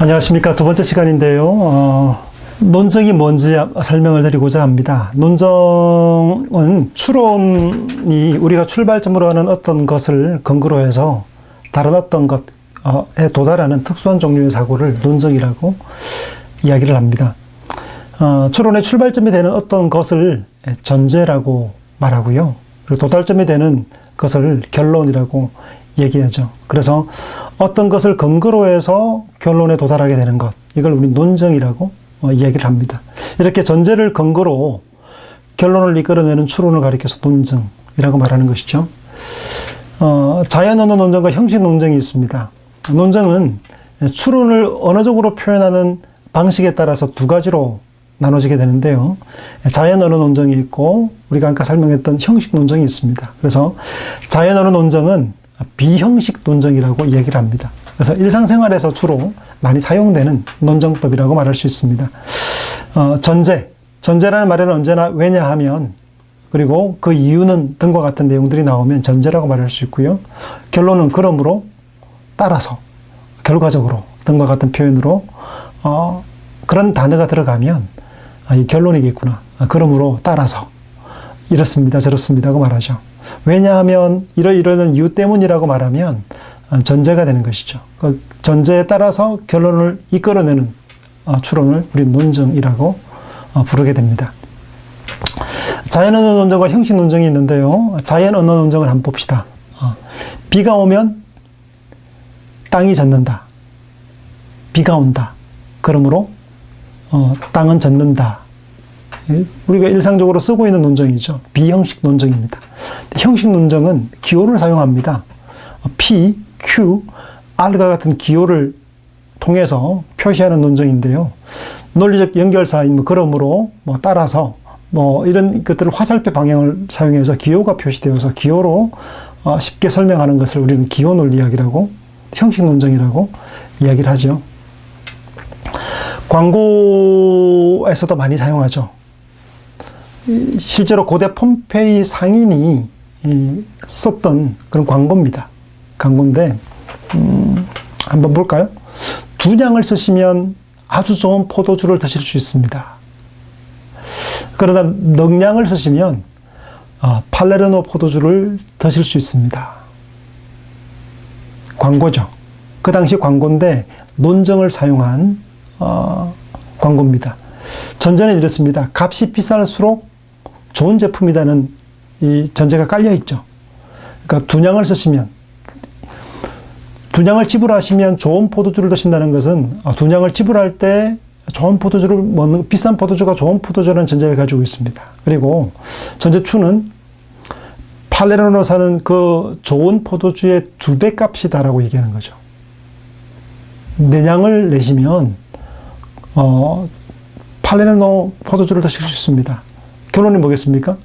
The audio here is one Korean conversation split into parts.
안녕하십니까. 두 번째 시간인데요. 논증이 뭔지 설명을 드리고자 합니다. 논증은 추론이 우리가 출발점으로 하는 어떤 것을 근거로 해서 다른 어떤 것에 도달하는 특수한 종류의 사고를 논증이라고 이야기를 합니다. 추론의 출발점이 되는 어떤 것을 전제라고 말하고요. 그리고 도달점이 되는 것을 결론이라고 얘기하죠. 그래서 어떤 것을 근거로 해서 결론에 도달하게 되는 것, 이걸 우리 논증이라고 이야기를 합니다. 이렇게 전제를 근거로 결론을 이끌어내는 추론을 가리켜서 논증이라고 말하는 것이죠. 자연 언어 논증과 형식 논증이 있습니다. 논증은 추론을 언어적으로 표현하는 방식에 따라서 두 가지로 나눠지게 되는데요. 자연 언어 논증이 있고 우리가 아까 설명했던 형식 논증이 있습니다. 그래서 자연 언어 논증은 비형식 논증이라고 얘기를 합니다. 그래서 일상생활에서 주로 많이 사용되는 논증법이라고 말할 수 있습니다. 전제라는 말에는 언제나 왜냐하면, 그리고 그 이유는 등과 같은 내용들이 나오면 전제라고 말할 수 있고요. 결론은 그러므로, 따라서, 결과적으로 등과 같은 표현으로 그런 단어가 들어가면 이 결론이겠구나. 그러므로, 따라서, 이렇습니다, 저렇습니다 하고 말하죠. 왜냐하면 이러이러한 이유 때문이라고 말하면 전제가 되는 것이죠. 그 전제에 따라서 결론을 이끌어내는 추론을 우리 논증이라고 부르게 됩니다. 자연 언어 논증과 형식 논증이 있는데요. 자연 언어 논증을 한번 봅시다. 비가 오면 땅이 젖는다. 비가 온다. 그러므로 땅은 젖는다. 우리가 일상적으로 쓰고 있는 논증이죠. 비형식 논증입니다. 형식 논증은 기호를 사용합니다. P, Q, R과 같은 기호를 통해서 표시하는 논증인데요. 논리적 연결사인 그러므로, 따라서, 이런 것들을 화살표 방향을 사용해서 기호가 표시되어서 기호로 쉽게 설명하는 것을 우리는 기호 논리학이라고, 형식 논증이라고 이야기를 하죠. 광고에서도 많이 사용하죠. 실제로 고대 폼페이 상인이 썼던 그런 광고입니다. 광고인데, 한번 볼까요? 2냥을 쓰시면 아주 좋은 포도주를 드실 수 있습니다. 그러나 넉냥을 쓰시면 팔레르노 포도주를 드실 수 있습니다. 광고죠. 그 당시 광고인데 논증을 사용한 광고입니다. 전제는 이렇습니다. 값이 비쌀수록 좋은 제품이라는 이 전제가 깔려 있죠. 그러니까 2냥을 쓰시면, 2냥을 지불하시면 좋은 포도주를 드신다는 것은 2냥을 지불할 때 좋은 포도주를 먹는, 비싼 포도주가 좋은 포도주라는 전제를 가지고 있습니다. 그리고 전제 2는 팔레르노 사는 그 좋은 포도주의 2배 값이다라고 얘기하는 거죠. 4냥을 내시면 팔레르노 포도주를 드실 수 있습니다. 결론이 뭐겠습니까?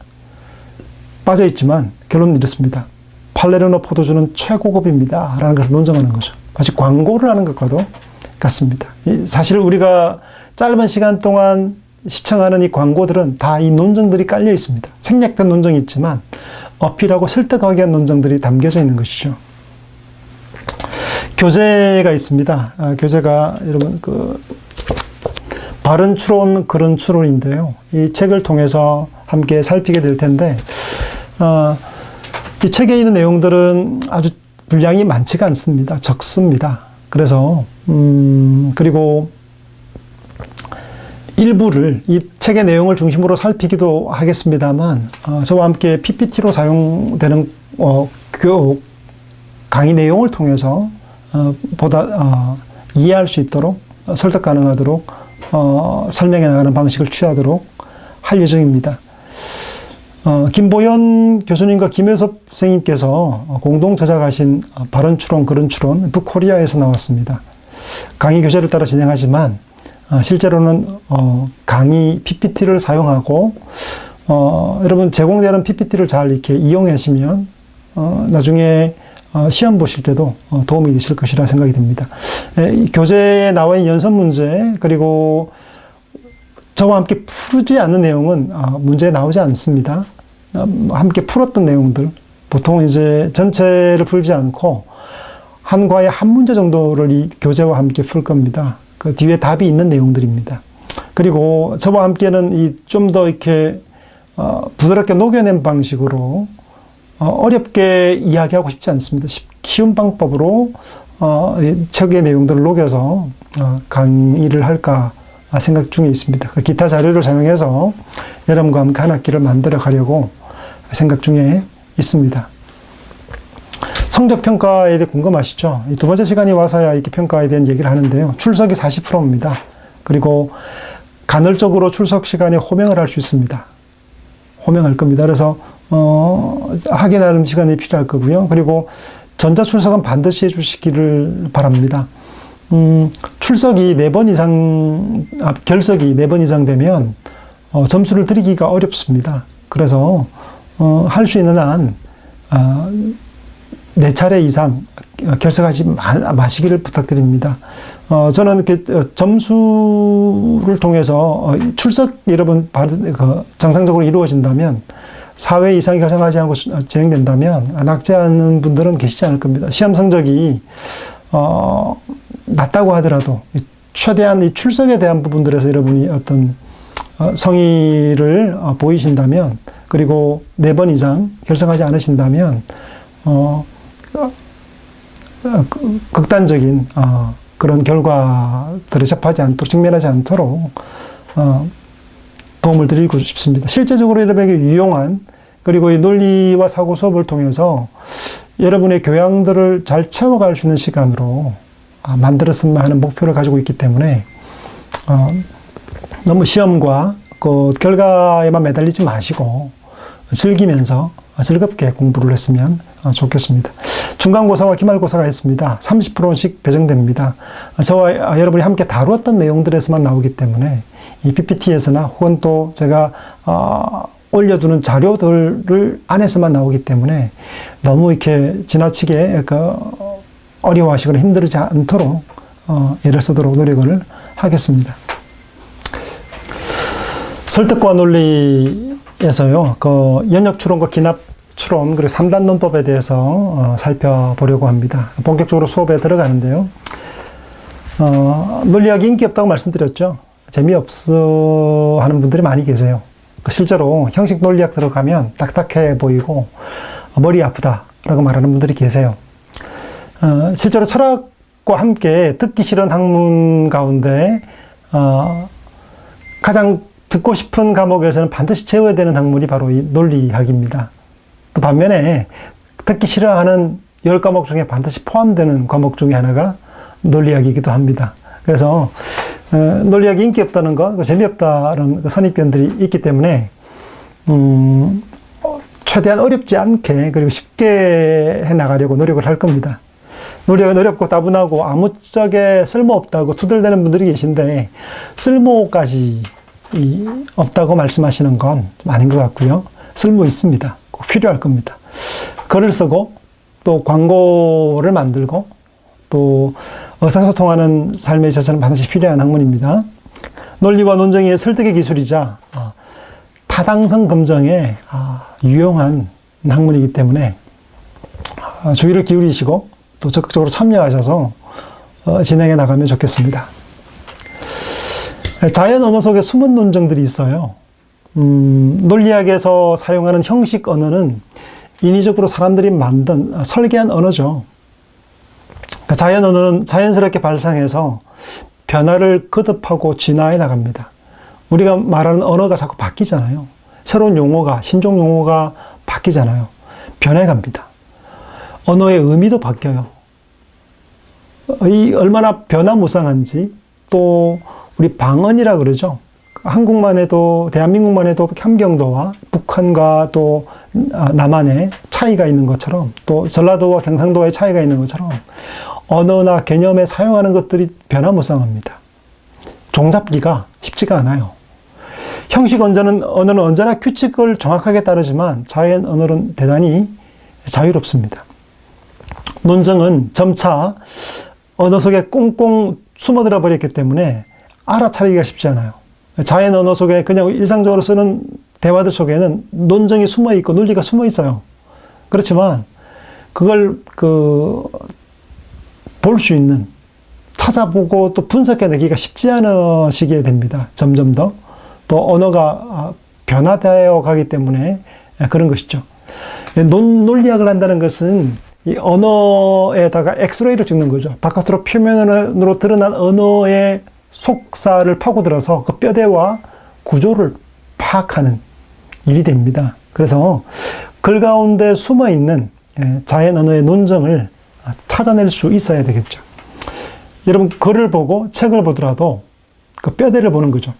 빠져있지만 결론은 이렇습니다. 팔레르노 포도주는 최고급입니다 라는 것을 논증하는 거죠. 마치 광고를 하는 것과도 같습니다. 사실 우리가 짧은 시간 동안 시청하는 이 광고들은 다 이 논증들이 깔려 있습니다. 생략된 논증이 있지만 어필하고 설득하기 위한 논증들이 담겨져 있는 것이죠. 교재가 있습니다. 교재가 여러분 바른 추론, 그런 추론인데요. 이 책을 통해서 함께 살피게 될 텐데, 이 책에 있는 내용들은 아주 분량이 많지가 않습니다. 적습니다. 그래서, 그리고 일부를 이 책의 내용을 중심으로 살피기도 하겠습니다만, 저와 함께 PPT로 사용되는, 강의 내용을 통해서, 보다, 이해할 수 있도록, 설득 가능하도록, 설명해 나가는 방식을 취하도록 할 예정입니다. 김보현 교수님과 김효섭 선생님께서 공동 저작하신 바른 추론, 그런 추론, 북코리아에서 나왔습니다. 강의 교재를 따라 진행하지만, 실제로는, 강의 PPT를 사용하고, 여러분 제공되는 PPT를 잘 이렇게 이용하시면, 나중에 시험 보실 때도 도움이 되실 것이라 생각이 듭니다. 교재에 나와 있는 연습 문제, 그리고 저와 함께 풀지 않는 내용은 문제에 나오지 않습니다. 함께 풀었던 내용들, 보통 이제 전체를 풀지 않고 한 과에 한 문제 정도를 이 교재와 함께 풀 겁니다. 그 뒤에 답이 있는 내용들입니다. 그리고 저와 함께는 좀 더 이렇게 부드럽게 녹여낸 방식으로 어렵게 이야기하고 싶지 않습니다. 쉬운 방법으로 책의 내용들을 녹여서 강의를 할까 생각 중에 있습니다. 그 기타 자료를 사용해서 여러분과 함께 한 학기를 만들어 가려고 생각 중에 있습니다. 성적평가에 대해 궁금하시죠? 두 번째 시간이 와서야 이렇게 평가에 대한 얘기를 하는데요. 출석이 40%입니다. 그리고 간헐적으로 출석 시간에 호명을 할 수 있습니다. 호명할 겁니다. 그래서 확인하는 시간이 필요할 거고요. 그리고 전자출석은 반드시 해주시기를 바랍니다. 출석이 4번 이상, 결석이 4번 이상 되면 점수를 드리기가 어렵습니다. 그래서 할 수 있는 한 4차례 이상 결석하지 마시기를 부탁드립니다. 저는 점수를 통해서 출석 여러분 정상적으로 이루어진다면 4회 이상 결석하지 않고 진행된다면 낙제하는 분들은 계시지 않을 겁니다. 시험 성적이 낮다고 하더라도 최대한 이 출석에 대한 부분들에서 여러분이 어떤 성의를 보이신다면, 그리고 4번 이상 결석하지 않으신다면 극단적인 그런 결과들에 접하지 않도록, 직면하지 않도록 도움을 드리고 싶습니다. 실제적으로 여러분에게 유용한, 그리고 이 논리와 사고 수업을 통해서 여러분의 교양들을 잘 채워갈 수 있는 시간으로 만들었으면 하는 목표를 가지고 있기 때문에 너무 시험과 그 결과에만 매달리지 마시고 즐기면서 즐겁게 공부를 했으면 좋겠습니다. 중간고사와 기말고사가 있습니다. 30%씩 배정됩니다. 저와 여러분이 함께 다루었던 내용들에서만 나오기 때문에 이 PPT에서나 혹은 또 제가 올려두는 자료들 안에서만 나오기 때문에 너무 이렇게 지나치게 어려워하시거나 힘들지 않도록 애를 쓰도록 노력을 하겠습니다. 설득과 논리에서요, 연역 추론과 기납 추론, 그리고 3단 논법에 대해서 살펴보려고 합니다. 본격적으로 수업에 들어가는데요. 논리학이 인기 없다고 말씀드렸죠. 재미없어 하는 분들이 많이 계세요. 실제로 형식 논리학 들어가면 딱딱해 보이고 머리 아프다라고 말하는 분들이 계세요. 실제로 철학과 함께 듣기 싫은 학문 가운데 가장 듣고 싶은 과목에서는 반드시 채워야 되는 학문이 바로 이 논리학입니다. 또 반면에 듣기 싫어하는 10과목 중에 반드시 포함되는 과목 중에 하나가 논리학이기도 합니다. 그래서 논리학이 인기 없다는 것, 재미없다는 선입견들이 있기 때문에 최대한 어렵지 않게, 그리고 쉽게 해나가려고 노력을 할 겁니다. 논리학은 어렵고 따분하고 아무짝에 쓸모없다고 투덜대는 분들이 계신데, 쓸모까지 없다고 말씀하시는 건 아닌 것 같고요. 쓸모 있습니다. 꼭 필요할 겁니다. 글을 쓰고 또 광고를 만들고 또 의사소통하는 삶에 있어서는 반드시 필요한 학문입니다. 논리와 논정의 설득의 기술이자 타당성 검증에 유용한 학문이기 때문에 주의를 기울이시고 또 적극적으로 참여하셔서 진행해 나가면 좋겠습니다. 자연 언어 속에 숨은 논정들이 있어요. 논리학에서 사용하는 형식 언어는 인위적으로 사람들이 만든 설계한 언어죠. 그러니까 자연 언어는 자연스럽게 발상해서 변화를 거듭하고 진화해 나갑니다. 우리가 말하는 언어가 자꾸 바뀌잖아요. 새로운 용어가, 신종 용어가 바뀌잖아요. 변해갑니다. 언어의 의미도 바뀌어요. 이 얼마나 변화무쌍한지, 또 우리 방언이라 그러죠. 한국만 해도, 대한민국만 해도 함경도와 북한과 또 남한의 차이가 있는 것처럼, 또 전라도와 경상도의 차이가 있는 것처럼 언어나 개념에 사용하는 것들이 변화무쌍합니다. 종잡기가 쉽지가 않아요. 형식 언어는 언제나 규칙을 정확하게 따르지만 자연 언어는 대단히 자유롭습니다. 논정은 점차 언어 속에 꽁꽁 숨어들어 버렸기 때문에 알아차리기가 쉽지 않아요. 자연 언어 속에 그냥 일상적으로 쓰는 대화들 속에는 논정이 숨어 있고 논리가 숨어 있어요. 그렇지만 그걸 볼 수 있는, 찾아보고 또 분석해내기가 쉽지 않으시게 됩니다. 점점 더. 또 언어가 변화되어 가기 때문에 그런 것이죠. 논리학을 한다는 것은 이 언어에다가 엑스레이를 찍는 거죠. 바깥으로 표면으로 드러난 언어의 속사를 파고들어서 그 뼈대와 구조를 파악하는 일이 됩니다. 그래서 글 가운데 숨어있는 자연 언어의 논정을 찾아낼 수 있어야 되겠죠. 여러분, 글을 보고 책을 보더라도 그 뼈대를 보는 거죠.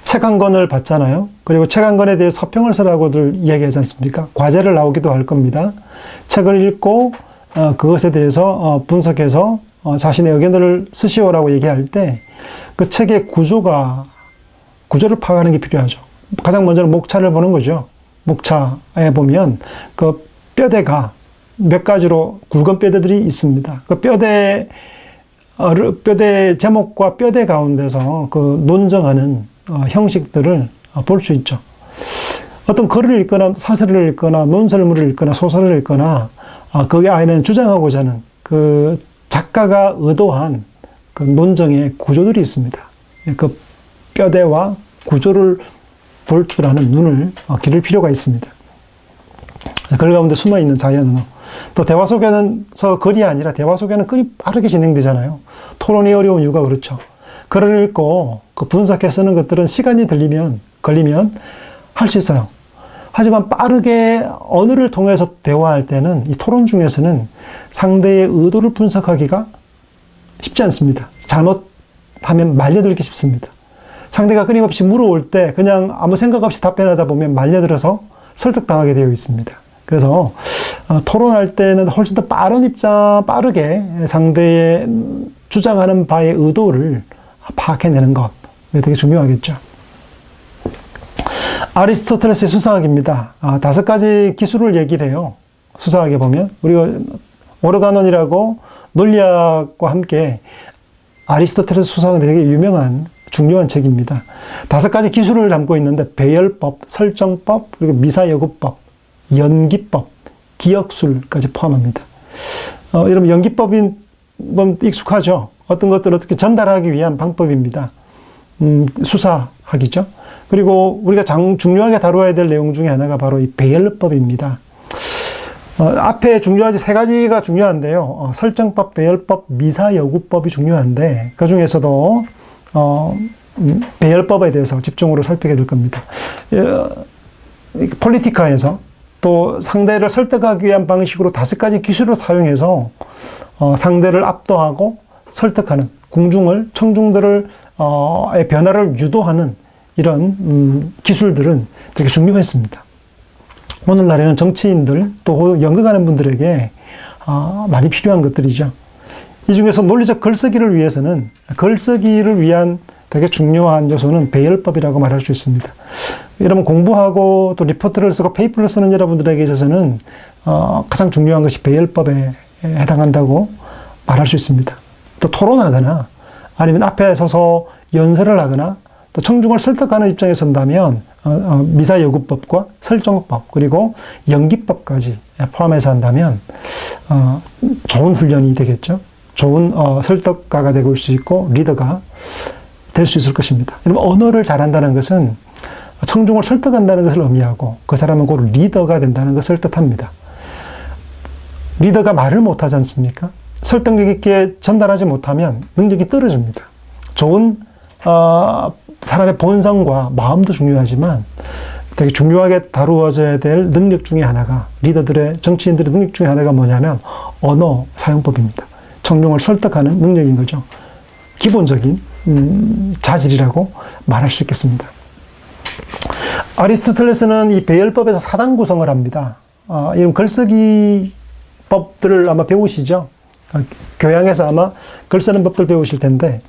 책 한 권을 봤잖아요. 그리고 책 한 권에 대해 서평을 쓰라고들 이야기하지 않습니까? 과제를 나오기도 할 겁니다. 책을 읽고 그것에 대해서 분석해서 자신의 의견을 쓰시오라고 얘기할 때 그 책의 구조를 파악하는 게 필요하죠. 가장 먼저는 목차를 보는 거죠. 목차에 보면 그 뼈대가 몇 가지로 굵은 뼈대들이 있습니다. 그 뼈대 제목과 뼈대 가운데서 그 논정하는 형식들을 볼 수 있죠. 어떤 글을 읽거나 사설을 읽거나 논설문을 읽거나 소설을 읽거나 거기에 안에는 주장하고자 하는 그 작가가 의도한 그 논정의 구조들이 있습니다. 그 뼈대와 구조를 볼 줄 아는 눈을 기를 필요가 있습니다. 글 가운데 숨어있는 자연 언어. 또 대화 속에서 글이 아니라 대화 속에는 글이 빠르게 진행되잖아요. 토론이 어려운 이유가 그렇죠. 글을 읽고 그 분석해 쓰는 것들은 시간이 걸리면 할 수 있어요. 하지만 빠르게 언어를 통해서 대화할 때는 이 토론 중에서는 상대의 의도를 분석하기가 쉽지 않습니다. 잘못하면 말려들기 쉽습니다. 상대가 끊임없이 물어올 때 그냥 아무 생각 없이 답변하다 보면 말려들어서 설득당하게 되어 있습니다. 그래서 토론할 때는 훨씬 더 빠르게 상대의 주장하는 바의 의도를 파악해내는 것, 되게 중요하겠죠. 아리스토텔레스의 수사학입니다. 5가지 기술을 얘기를 해요. 수사학에 보면 우리가 오르가논이라고 논리학과 함께 아리스토텔레스 수사학은 되게 유명한 중요한 책입니다. 5가지 기술을 담고 있는데 배열법, 설정법, 그리고 미사여구법, 연기법, 기억술까지 포함합니다. 여러분, 연기법이 익숙하죠? 어떤 것들을 어떻게 전달하기 위한 방법입니다. 수사학이죠. 그리고 우리가 중요하게 다루어야 될 내용 중에 하나가 바로 이 배열법입니다. 앞에 중요하지 3가지가 중요한데요. 설정법, 배열법, 미사여구법이 중요한데 그 중에서도 배열법에 대해서 집중으로 살피게 될 겁니다. 폴리티카에서 또 상대를 설득하기 위한 방식으로 5가지 기술을 사용해서 상대를 압도하고 설득하는 청중들의 변화를 유도하는 이런 기술들은 되게 중요했습니다. 오늘날에는 정치인들 또 연극하는 분들에게 많이 필요한 것들이죠. 이 중에서 논리적 글쓰기를 위해서는 글쓰기를 위한 되게 중요한 요소는 배열법이라고 말할 수 있습니다. 여러분 공부하고 또 리포트를 쓰고 페이퍼를 쓰는 여러분들에게 있어서는 가장 중요한 것이 배열법에 해당한다고 말할 수 있습니다. 또 토론하거나 아니면 앞에 서서 연설을 하거나 또 청중을 설득하는 입장에 선다면 미사여구법과 설정법 그리고 연기법까지 포함해서 한다면 좋은 훈련이 되겠죠. 좋은 설득가가 되고 수 있고 리더가 될 수 있을 것입니다. 여러분 언어를 잘한다는 것은 청중을 설득한다는 것을 의미하고 그 사람은 곧 리더가 된다는 것을 뜻합니다. 리더가 말을 못하지 않습니까? 설득력 있게 전달하지 못하면 능력이 떨어집니다. 좋은 사람의 본성과 마음도 중요하지만 되게 중요하게 다루어져야 될 능력 중에 하나가 정치인들의 능력 중에 하나가 뭐냐면 언어 사용법입니다. 청중을 설득하는 능력인 거죠. 기본적인 자질이라고 말할 수 있겠습니다. 아리스토텔레스는 이 배열법에서 4단 구성을 합니다. 이런 글쓰기 법들을 아마 배우시죠? 교양에서 아마 글 쓰는 법들 배우실 텐데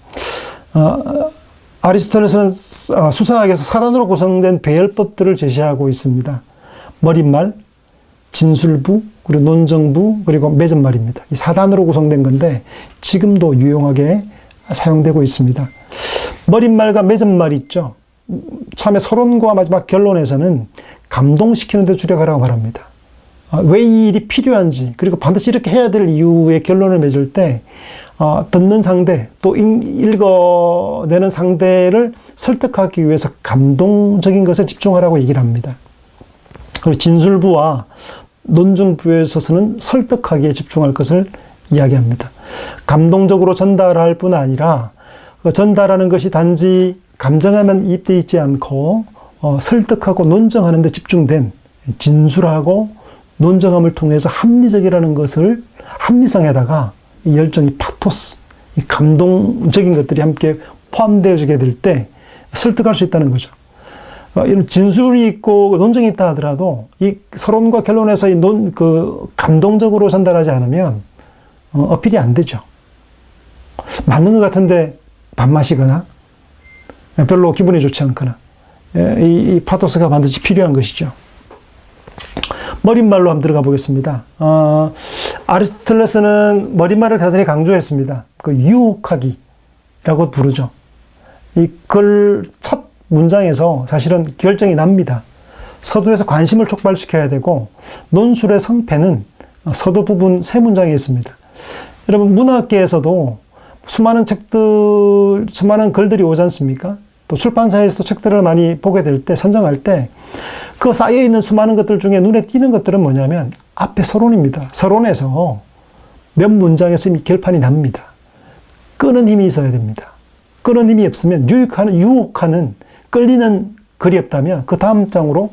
아리스토텔레스는 수사학에서 4단으로 구성된 배열법들을 제시하고 있습니다. 머릿말, 진술부, 그리고 논정부, 그리고 맺은말입니다. 이 4단으로 구성된 건데 지금도 유용하게 사용되고 있습니다. 머릿말과 맺은말 있죠. 처음에 서론과 마지막 결론에서는 감동시키는 데 주력하라고 말합니다. 왜 이 일이 필요한지, 그리고 반드시 이렇게 해야 될 이유의 결론을 맺을 때 듣는 상대, 또 읽어내는 상대를 설득하기 위해서 감동적인 것에 집중하라고 얘기를 합니다. 그리고 진술부와 논증부에 있어서는 설득하기에 집중할 것을 이야기합니다. 감동적으로 전달할 뿐 아니라 그 전달하는 것이 단지 감정에만 이입되어 있지 않고 설득하고 논증하는 데 집중된 진술하고 논증함을 통해서 합리적이라는 것을 합리성에다가 이 열정이 파토스, 이 감동적인 것들이 함께 포함되어지게 될 때 설득할 수 있다는 거죠. 이런 진술이 있고 논증이 있다 하더라도 이 서론과 결론에서 감동적으로 전달하지 않으면 어필이 안 되죠. 맞는 것 같은데 밥맛이거나 별로 기분이 좋지 않거나 이 파토스가 반드시 필요한 것이죠. 머릿말로 한번 들어가 보겠습니다. 아리스토텔레스는 머릿말을 대단히 강조했습니다. 그 유혹하기라고 부르죠. 이 글 첫 문장에서 사실은 결정이 납니다. 서두에서 관심을 촉발시켜야 되고 논술의 성패는 서두 부분 세 문장에 있습니다. 여러분 문학계에서도 수많은 책들, 수많은 글들이 오지 않습니까? 또 출판사에서도 책들을 많이 보게 될 때, 선정할 때 그 쌓여있는 수많은 것들 중에 눈에 띄는 것들은 뭐냐면 앞에 서론입니다. 서론에서 몇 문장에서 이미 결판이 납니다. 끄는 힘이 있어야 됩니다. 끄는 힘이 없으면 유혹하는 끌리는 글이 없다면 그 다음 장으로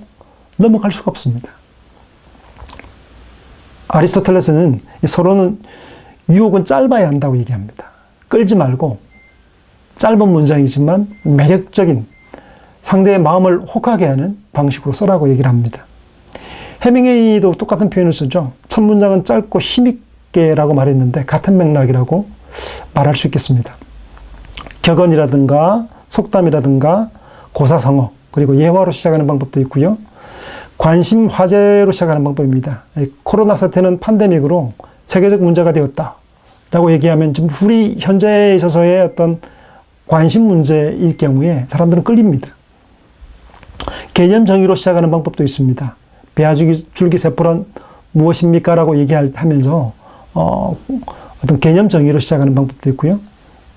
넘어갈 수가 없습니다. 아리스토텔레스는 이 서론은 유혹은 짧아야 한다고 얘기합니다. 끌지 말고 짧은 문장이지만 매력적인 상대의 마음을 혹하게 하는 방식으로 써라고 얘기를 합니다. 해밍웨이도 똑같은 표현을 쓰죠. 첫 문장은 짧고 힘있게라고 말했는데 같은 맥락이라고 말할 수 있겠습니다. 격언이라든가 속담이라든가 고사성어 그리고 예화로 시작하는 방법도 있고요. 관심 화제로 시작하는 방법입니다. 코로나 사태는 팬데믹으로 세계적 문제가 되었다 라고 얘기하면 지금 우리 현재에 있어서의 어떤 관심 문제일 경우에 사람들은 끌립니다. 개념 정의로 시작하는 방법도 있습니다. 배아줄기세포란 무엇입니까? 라고 얘기하면서 어떤 개념 정의로 시작하는 방법도 있고요.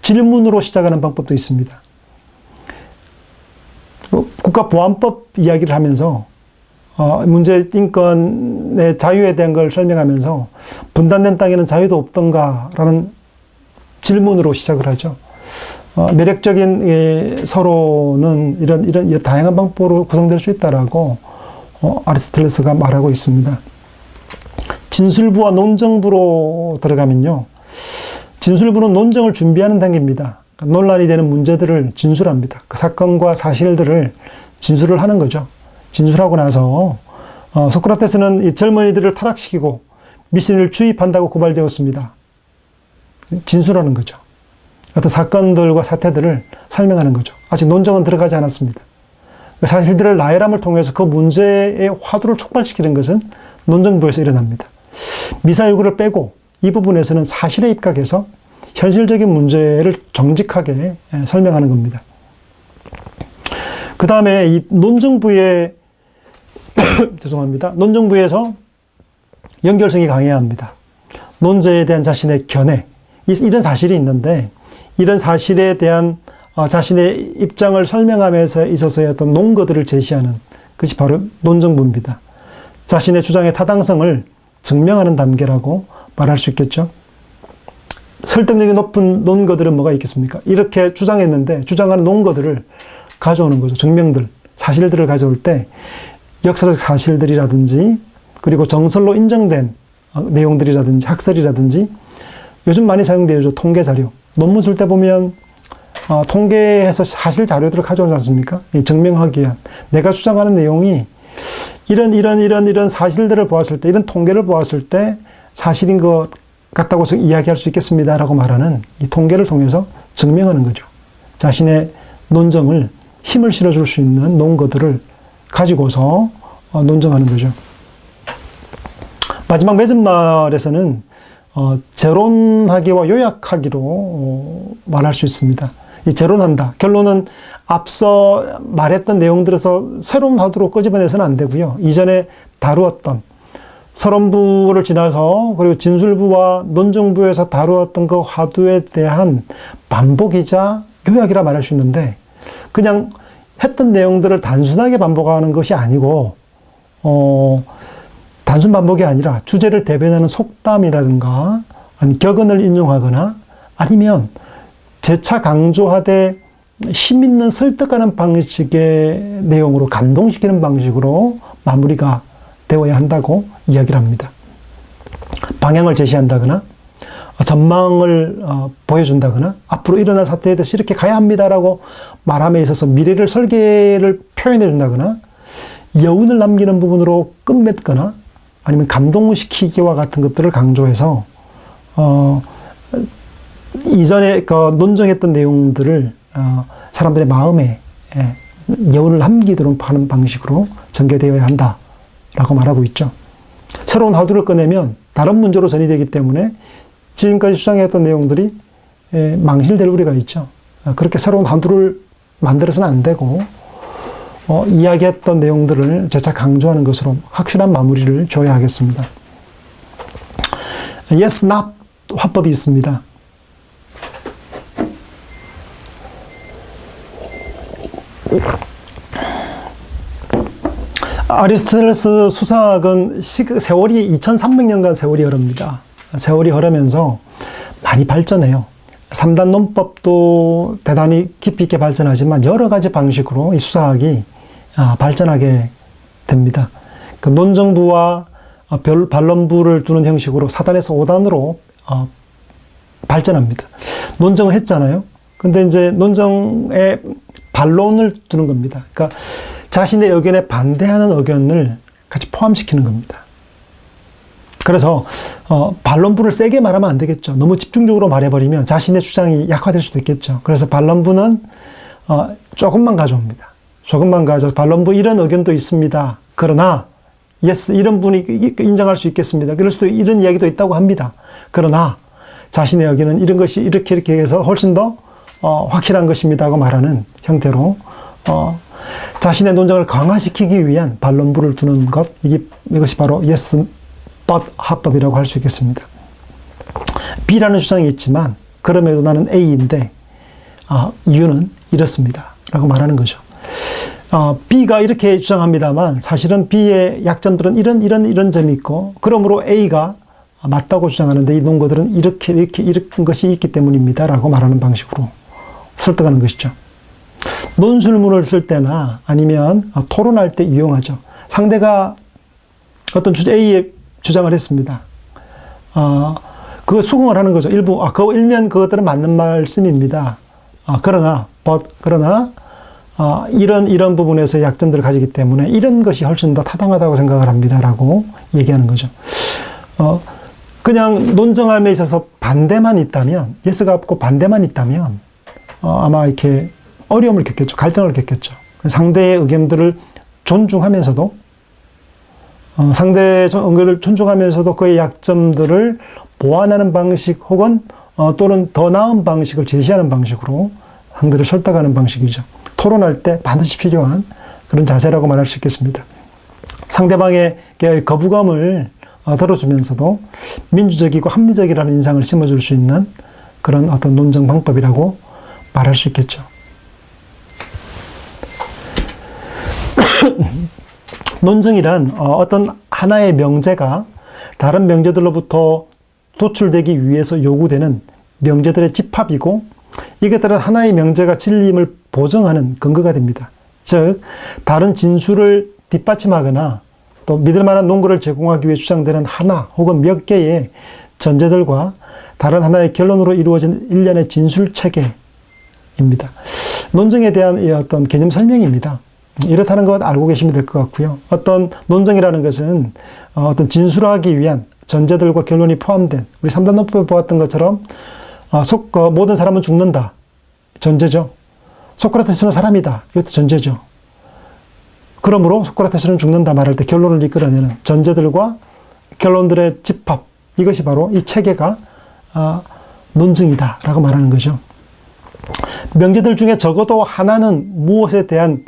질문으로 시작하는 방법도 있습니다. 국가보안법 이야기를 하면서 문제 인권의 자유에 대한 걸 설명하면서 분단된 땅에는 자유도 없던가라는 질문으로 시작을 하죠. 매력적인 서로는 이런 다양한 방법으로 구성될 수 있다라고 아리스토텔레스가 말하고 있습니다. 진술부와 논정부로 들어가면요. 진술부는 논정을 준비하는 단계입니다. 논란이 되는 문제들을 진술합니다. 그 사건과 사실들을 진술을 하는 거죠. 진술하고 나서 소크라테스는 이 젊은이들을 타락시키고 미신을 주입한다고 고발되었습니다. 진술하는 거죠. 어떤 사건들과 사태들을 설명하는 거죠. 아직 논정은 들어가지 않았습니다. 그 사실들을 나열함을 통해서 그 문제의 화두를 촉발시키는 것은 논정부에서 일어납니다. 미사유구를 빼고 이 부분에서는 사실에 입각해서 현실적인 문제를 정직하게 설명하는 겁니다. 그 다음에 이 논정부의 죄송합니다. 논정부에서 연결성이 강해야 합니다. 논제에 대한 자신의 견해, 이런 사실이 있는데 이런 사실에 대한 자신의 입장을 설명함에 있어서의 어떤 논거들을 제시하는 것이 바로 논정부입니다. 자신의 주장의 타당성을 증명하는 단계라고 말할 수 있겠죠. 설득력이 높은 논거들은 뭐가 있겠습니까? 이렇게 주장했는데 주장하는 논거들을 가져오는 거죠. 증명들, 사실들을 가져올 때 역사적 사실들이라든지 그리고 정설로 인정된 내용들이라든지 학설이라든지 요즘 많이 사용되죠. 통계 자료. 논문 쓸 때 보면 통계해서 사실 자료들을 가져오지 않습니까? 증명하기 위한 내가 주장하는 내용이 이런 사실들을 보았을 때, 이런 통계를 보았을 때 사실인 것 같다고 이야기할 수 있겠습니다라고 말하는 이 통계를 통해서 증명하는 거죠. 자신의 논정을 힘을 실어줄 수 있는 논거들을 가지고서 논정하는 거죠. 마지막 맺은말에서는 재론하기와 요약하기로 말할 수 있습니다. 이 재론한다. 결론은 앞서 말했던 내용들에서 새로운 화두로 끄집어내서는 안 되고요. 이전에 다루었던 서론부를 지나서 그리고 진술부와 논증부에서 다루었던 그 화두에 대한 반복이자 요약이라 말할 수 있는데 그냥 했던 내용들을 단순하게 반복하는 것이 아니고 단순 반복이 아니라 주제를 대변하는 속담이라든가 아니 격언을 인용하거나 아니면 재차 강조하되 힘있는 설득하는 방식의 내용으로 감동시키는 방식으로 마무리가 되어야 한다고 이야기를 합니다. 방향을 제시한다거나 전망을 보여준다거나 앞으로 일어날 사태에 대해서 이렇게 가야 합니다라고 말함에 있어서 미래를 설계를 표현해 준다거나 여운을 남기는 부분으로 끝맺거나 아니면 감동시키기와 같은 것들을 강조해서 이전에 논증했던 내용들을 사람들의 마음에 여운을 남기도록 하는 방식으로 전개되어야 한다라고 말하고 있죠. 새로운 화두를 꺼내면 다른 문제로 전이되기 때문에 지금까지 주장했던 내용들이 망실될 우려가 있죠. 그렇게 새로운 화두를 만들어서는 안 되고 이야기했던 내용들을 재차 강조하는 것으로 확실한 마무리를 줘야 하겠습니다. Yes, not 화법이 있습니다. 아리스토텔레스 수사학은 세월이 2300년간 세월이 흐릅니다. 세월이 흐르면서 많이 발전해요. 3단 논법도 대단히 깊이 있게 발전하지만 여러 가지 방식으로 이 수사학이 발전하게 됩니다. 그 논정부와 반론부를 두는 형식으로 4단에서 5단으로 발전합니다. 논정을 했잖아요. 근데 이제 논정에 반론을 두는 겁니다. 그러니까 자신의 의견에 반대하는 의견을 같이 포함시키는 겁니다. 그래서 반론부를 세게 말하면 안 되겠죠. 너무 집중적으로 말해버리면 자신의 주장이 약화될 수도 있겠죠. 그래서 반론부는 조금만 가져옵니다. 조금만 가져 반론부 이런 의견도 있습니다. 그러나 yes 이런 분이 인정할 수 있겠습니다. 그럴 수도 이런 이야기도 있다고 합니다. 그러나 자신의 의견은 이런 것이 이렇게 해서 훨씬 더 확실한 것입니다 하고 말하는 형태로 자신의 논쟁을 강화시키기 위한 반론부를 두는 것 이것이 바로 yes but 합법이라고 할 수 있겠습니다. B라는 주장이 있지만 그럼에도 나는 A인데 이유는 이렇습니다 라고 말하는 거죠. B가 이렇게 주장합니다만 사실은 B의 약점들은 이런 점이 있고 그러므로 A가 맞다고 주장하는데 이 논거들은 이런 것이 있기 때문입니다 라고 말하는 방식으로 설득하는 것이죠. 논술문을 쓸 때나 아니면 토론할 때 이용하죠. 상대가 어떤 주제 A의 주장을 했습니다. 그거 수긍을 하는 거죠. 그거 일면 그것들은 맞는 말씀입니다. 그러나 이런 부분에서 약점들을 가지기 때문에 이런 것이 훨씬 더 타당하다고 생각을 합니다. 라고 얘기하는 거죠. 그냥 논정함에 있어서 반대만 있다면, 예스가 없고 반대만 있다면, 아마 이렇게 어려움을 겪겠죠. 갈등을 겪겠죠. 상대의 의견들을 존중하면서도, 상대의 의견을 존중하면서도 그의 약점들을 보완하는 방식 혹은 또는 더 나은 방식을 제시하는 방식으로 상대를 설득하는 방식이죠. 토론할 때 반드시 필요한 그런 자세라고 말할 수 있겠습니다. 상대방의 거부감을 들어주면서도 민주적이고 합리적이라는 인상을 심어줄 수 있는 그런 어떤 논정 방법이라고 말할 수 있겠죠. 논증이란 어떤 하나의 명제가 다른 명제들로부터 도출되기 위해서 요구되는 명제들의 집합이고 이것들은 하나의 명제가 진리임을 보증하는 근거가 됩니다. 즉 다른 진술을 뒷받침하거나 또 믿을 만한 논거를 제공하기 위해 주장되는 하나 혹은 몇 개의 전제들과 다른 하나의 결론으로 이루어진 일련의 진술 체계입니다. 논증에 대한 어떤 개념 설명입니다. 이렇다는 것 알고 계시면 될 것 같고요. 어떤 논증이라는 것은 어떤 진술하기 위한 전제들과 결론이 포함된 우리 3단 논법에 보았던 것처럼 모든 사람은 죽는다. 전제죠. 소크라테스는 사람이다. 이것도 전제죠. 그러므로 소크라테스는 죽는다 말할 때 결론을 이끌어내는 전제들과 결론들의 집합 이것이 바로 이 체계가 논증이다 라고 말하는 거죠. 명제들 중에 적어도 하나는 무엇에 대한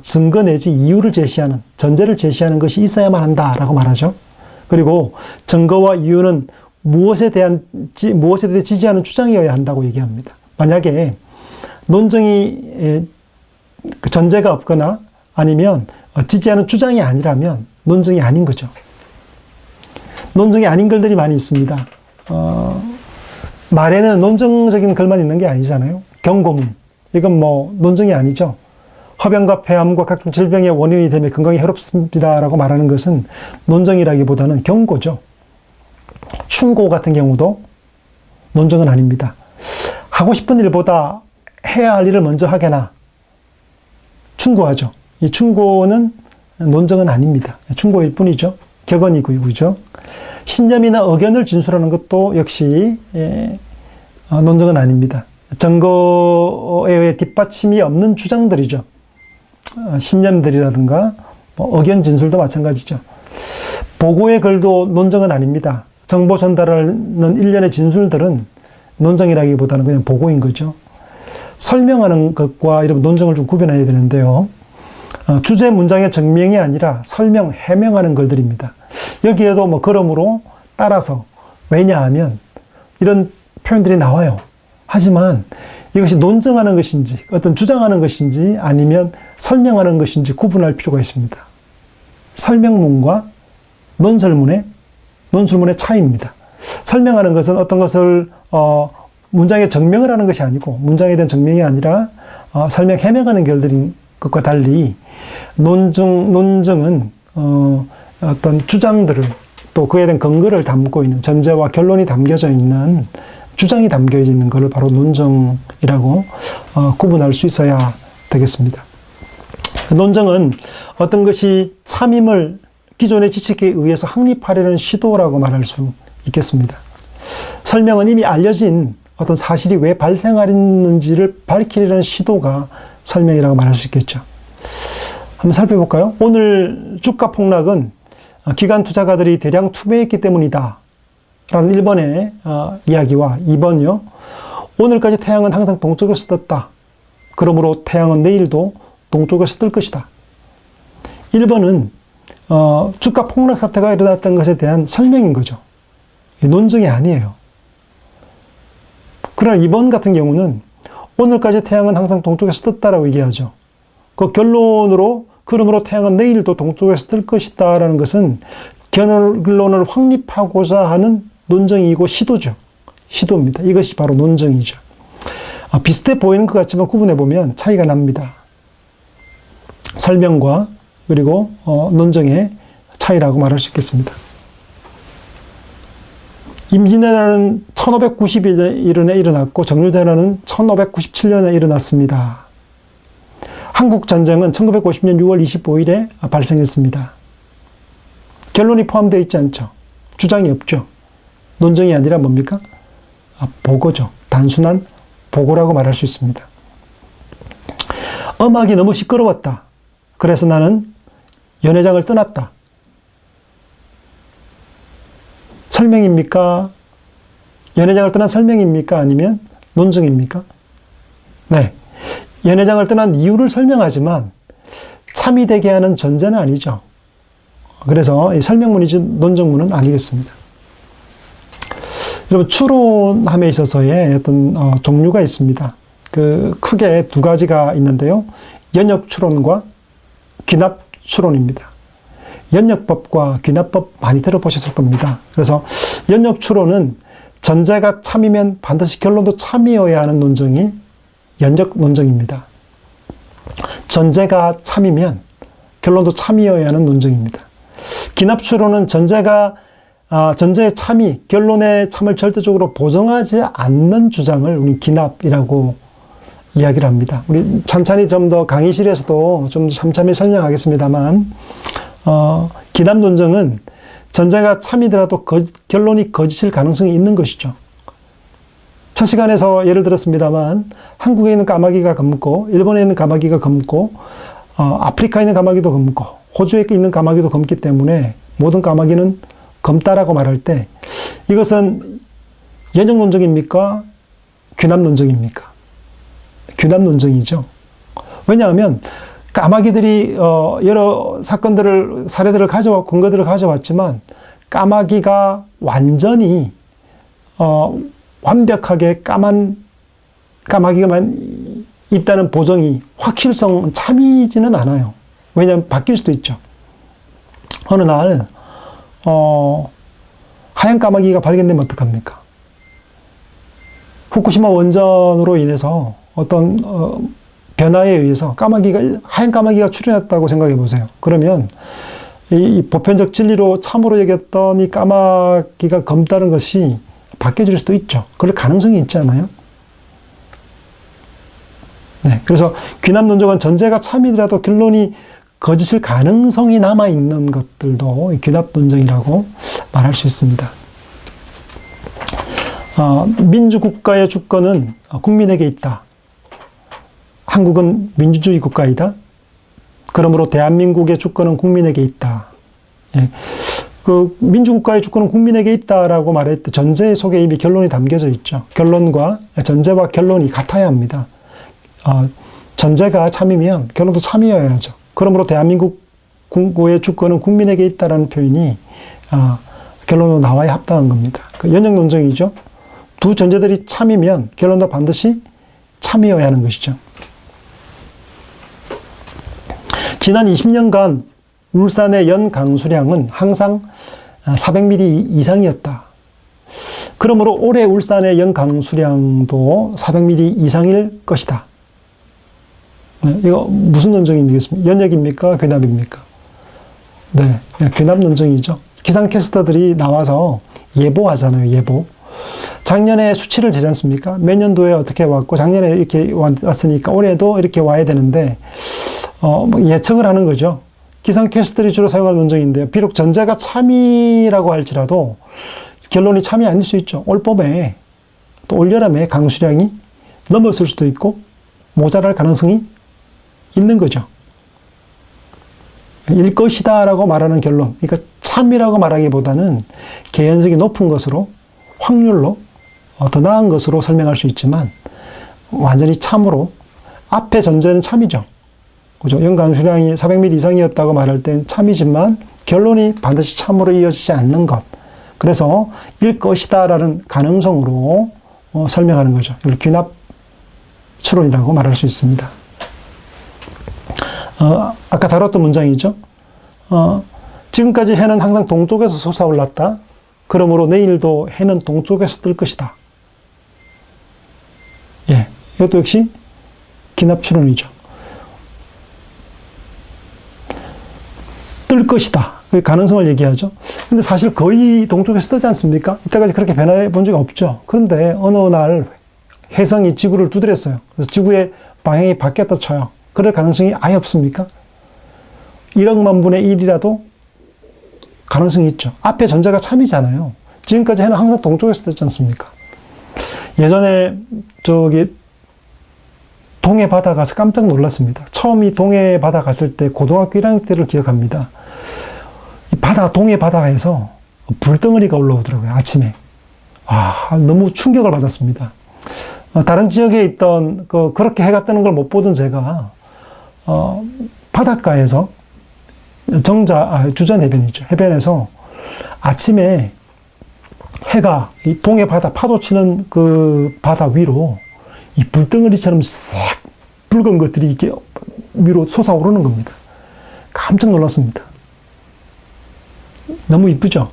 증거 내지 이유를 제시하는 전제를 제시하는 것이 있어야만 한다라고 말하죠. 그리고 증거와 이유는 무엇에 대해 지지하는 주장이어야 한다고 얘기합니다. 만약에 논증이 전제가 없거나 아니면 지지하는 주장이 아니라면 논증이 아닌 거죠. 논증이 아닌 글들이 많이 있습니다. 말에는 논증적인 글만 있는 게 아니잖아요. 경고문. 이건 뭐 논증이 아니죠. 허병과 폐암과 각종 질병의 원인이 되며 건강에 해롭습니다라고 말하는 것은 논증이라기보다는 경고죠. 충고 같은 경우도 논증은 아닙니다. 하고 싶은 일보다 해야 할 일을 먼저 하게나 충고하죠. 이 충고는 논증은 아닙니다. 충고일 뿐이죠. 격언이고요. 그죠? 신념이나 의견을 진술하는 것도 역시 논증은 아닙니다. 증거에 의해 뒷받침이 없는 주장들이죠. 신념들이라든가 의견 진술도 마찬가지죠. 보고의 글도 논증은 아닙니다. 정보 전달하는 일련의 진술들은 논증이라기보다는 그냥 보고인 거죠. 설명하는 것과 이런 논증을 좀 구별해야 되는데요. 주제 문장의 증명이 아니라 설명, 해명하는 글들입니다. 여기에도 뭐 그러므로 따라서 왜냐하면 이런 표현들이 나와요. 하지만 이것이 논증하는 것인지 어떤 주장하는 것인지 아니면 설명하는 것인지 구분할 필요가 있습니다. 설명문과 논설문의 차이입니다. 설명하는 것은 어떤 것을 문장에 증명을 하는 것이 아니고 문장에 대한 증명이 아니라 설명, 해명하는 결들인 것과 달리 논증은 어떤 주장들을 또 그에 대한 근거를 담고 있는 전제와 결론이 담겨져 있는 주장이 담겨 있는 것을 바로 논증이라고 구분할 수 있어야 되겠습니다. 논증은 어떤 것이 참임을 기존의 지식에 의해서 확립하려는 시도라고 말할 수 있겠습니다. 설명은 이미 알려진 어떤 사실이 왜 발생하는지를 밝히려는 시도가 설명이라고 말할 수 있겠죠. 한번 살펴볼까요? 오늘 주가 폭락은 기관 투자가들이 대량 투매했기 때문이다 라는 1번의 이야기와 2번이요. 오늘까지 태양은 항상 동쪽에서 떴다. 그러므로 태양은 내일도 동쪽에서 뜰 것이다. 1번은 주가 폭락 사태가 일어났던 것에 대한 설명인 거죠. 논증이 아니에요. 그러나 2번 같은 경우는 오늘까지 태양은 항상 동쪽에서 떴다라고 얘기하죠. 그 결론으로 그러므로 태양은 내일도 동쪽에서 뜰 것이다 라는 것은 결론을 확립하고자 하는 논증이고 시도죠. 시도입니다. 이것이 바로 논증이죠. 비슷해 보이는 것 같지만 구분해보면 차이가 납니다. 설명과 그리고 논증의 차이라고 말할 수 있겠습니다. 임진왜란은 1591년에 일어났고 정유대란은 1597년에 일어났습니다. 한국전쟁은 1950년 6월 25일에 발생했습니다. 결론이 포함되어 있지 않죠. 주장이 없죠. 논증이 아니라 뭡니까? 보고죠. 단순한 보고라고 말할 수 있습니다. 음악이 너무 시끄러웠다. 그래서 나는 연회장을 떠났다. 설명입니까? 연회장을 떠난 설명입니까? 아니면 논증입니까? 네. 연회장을 떠난 이유를 설명하지만 참이 되게 하는 전제는 아니죠. 그래서 이 설명문이지 논증문은 아니겠습니다. 여러분, 추론함에 있어서의 어떤 종류가 있습니다. 크게 두 가지가 있는데요. 연역 추론과 귀납 추론입니다. 연역법과 귀납법 많이 들어보셨을 겁니다. 그래서 연역 추론은 전제가 참이면 반드시 결론도 참이어야 하는 논증이 연역 논증입니다. 전제가 참이면 결론도 참이어야 하는 논증입니다. 귀납 추론은 전제의 참이, 결론의 참을 절대적으로 보정하지 않는 주장을 우리 귀납이라고 이야기를 합니다. 우리 찬찬히 좀 더 강의실에서도 좀 참참히 설명하겠습니다만, 귀납 논증은 전제가 참이더라도 결론이 거짓일 가능성이 있는 것이죠. 첫 시간에서 예를 들었습니다만, 한국에 있는 까마귀가 검고, 일본에 있는 까마귀가 검고, 아프리카에 있는 까마귀도 검고, 호주에 있는 까마귀도 검기 때문에 모든 까마귀는 검다라고 말할 때, 이것은 연역 논증입니까? 귀납 논증입니까? 귀납 논증이죠. 왜냐하면 까마귀들이 여러 사례들을 근거들을 가져왔지만 까마귀가 완전히 완벽하게 까마귀가만 있다는 보정이 확실성 참이지는 않아요. 왜냐하면 바뀔 수도 있죠. 어느 날 하얀 까마귀가 발견되면 어떡합니까? 후쿠시마 원전으로 인해서 어떤 변화에 의해서 하얀 까마귀가 출현했다고 생각해 보세요. 그러면 이 보편적 진리로 참으로 여겼던 이 까마귀가 검다는 것이 바뀌어질 수도 있죠. 그럴 가능성이 있잖아요. 네, 그래서 귀납 논적은 전제가 참이더라도 결론이 거짓일 가능성이 남아있는 것들도 귀납 논적이라고 말할 수 있습니다. 민주국가의 주권은 국민에게 있다. 한국은 민주주의 국가이다. 그러므로 대한민국의 주권은 국민에게 있다. 예. 그 민주국가의 주권은 국민에게 있다라고 말할 때 전제 속에 이미 결론이 담겨져 있죠. 전제와 결론이 같아야 합니다. 전제가 참이면 결론도 참이어야죠. 그러므로 대한민국의 주권은 국민에게 있다라는 표현이 결론으로 나와야 합당한 겁니다. 그 연역 논정이죠. 두 전제들이 참이면 결론도 반드시 참이어야 하는 것이죠. 지난 20년간 울산의 연 강수량은 항상 400mm 이상이었다. 그러므로 올해 울산의 연 강수량도 400mm 이상일 것이다. 네, 이거 무슨 논정입니까? 연역입니까? 귀납입니까? 네, 귀납 논정이죠. 기상캐스터들이 나와서 예보하잖아요, 예보. 작년에 수치를 재지 않습니까? 몇 년도에 어떻게 왔고, 작년에 이렇게 왔으니까 올해도 이렇게 와야 되는데, 예측을 하는 거죠. 기상캐스터들이 주로 사용하는 논정인데요. 비록 전제가 참이라고 할지라도 결론이 참이 아닐 수 있죠. 올 봄에 또 올여름에 강수량이 넘었을 수도 있고 모자랄 가능성이 있는 거죠. 일 것이다 라고 말하는 결론, 그러니까 참이라고 말하기보다는 개연성이 높은 것으로 확률로 더 나은 것으로 설명할 수 있지만 완전히 참으로 앞에 전제는 참이죠. 그죠? 연강수량이 400mm 이상이었다고 말할 땐 참이지만 결론이 반드시 참으로 이어지지 않는 것. 그래서 일 것이다라는 가능성으로 설명하는 거죠. 이걸 귀납 추론이라고 말할 수 있습니다. 아까 다뤘던 문장이죠. 지금까지 해는 항상 동쪽에서 솟아올랐다. 그러므로 내일도 해는 동쪽에서 뜰 것이다. 예, 이것도 역시 귀납 추론이죠. 뜰 것이다. 그 가능성을 얘기하죠. 근데 사실 거의 동쪽에서 뜨지 않습니까? 이때까지 그렇게 변화해 본 적이 없죠. 그런데 어느 날 혜성이 지구를 두드렸어요. 그래서 지구의 방향이 바뀌었다 쳐요. 그럴 가능성이 아예 없습니까? 1억만 분의 1이라도 가능성이 있죠. 앞에 전제가 참이잖아요. 지금까지 해는 항상 동쪽에서 떴지 않습니까? 예전에 동해 바다 가서 깜짝 놀랐습니다. 처음 이 동해 바다 갔을 때 고등학교 1학년 때를 기억합니다. 이 동해 바다에서 불덩어리가 올라오더라고요, 아침에. 너무 충격을 받았습니다. 다른 지역에 있던, 그렇게 해가 뜨는 걸 못 보던 제가, 바닷가에서, 주전 해변이죠. 해변에서 아침에 해가 이 동해 바다 파도 치는 그 바다 위로 이 불덩어리처럼 싹 붉은 것들이 이렇게 위로 솟아오르는 겁니다. 깜짝 놀랐습니다. 너무 이쁘죠?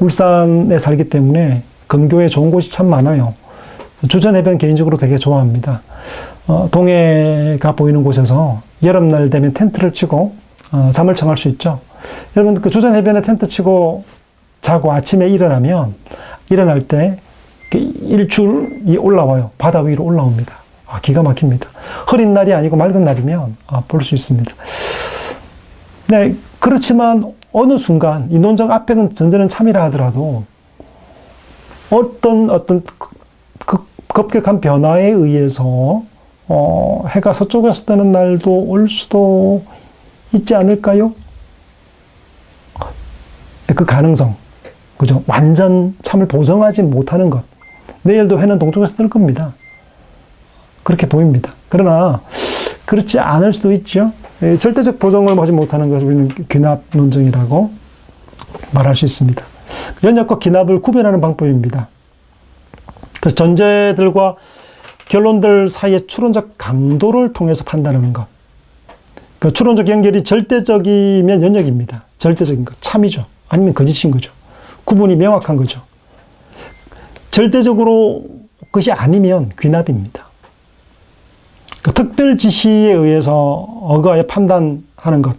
울산에 살기 때문에 근교에 좋은 곳이 참 많아요. 주전 해변 개인적으로 되게 좋아합니다. 동해가 보이는 곳에서 여름날 되면 텐트를 치고 잠을 청할 수 있죠. 여러분 그 주전 해변에 텐트 치고 자고 아침에 일어날 때 일출이 올라와요. 바다 위로 올라옵니다. 기가 막힙니다. 흐린 날이 아니고 맑은 날이면 볼 수 있습니다. 네, 그렇지만 어느 순간 이 논정 앞에 전제는 참이라 하더라도 어떤 급격한 변화에 의해서 해가 서쪽에서 뜨는 날도 올 수도 있지 않을까요? 그 가능성, 그죠? 완전 참을 보정하지 못하는 것. 내일도 해는 동쪽에서 뜰 겁니다. 그렇게 보입니다. 그러나 그렇지 않을 수도 있죠. 절대적 보정을 하지 못하는 것을 우리는 귀납 논정이라고 말할 수 있습니다. 연역과 기납을 구별하는 방법입니다. 그 전제들과 결론들 사이의 추론적 강도를 통해서 판단하는 것. 그 추론적 연결이 절대적이면 연역입니다. 절대적인 것, 참이죠. 아니면 거짓인 거죠. 구분이 명확한 거죠. 절대적으로 그것이 아니면 귀납입니다. 그 특별 지시에 의해서 어거하여 판단하는 것,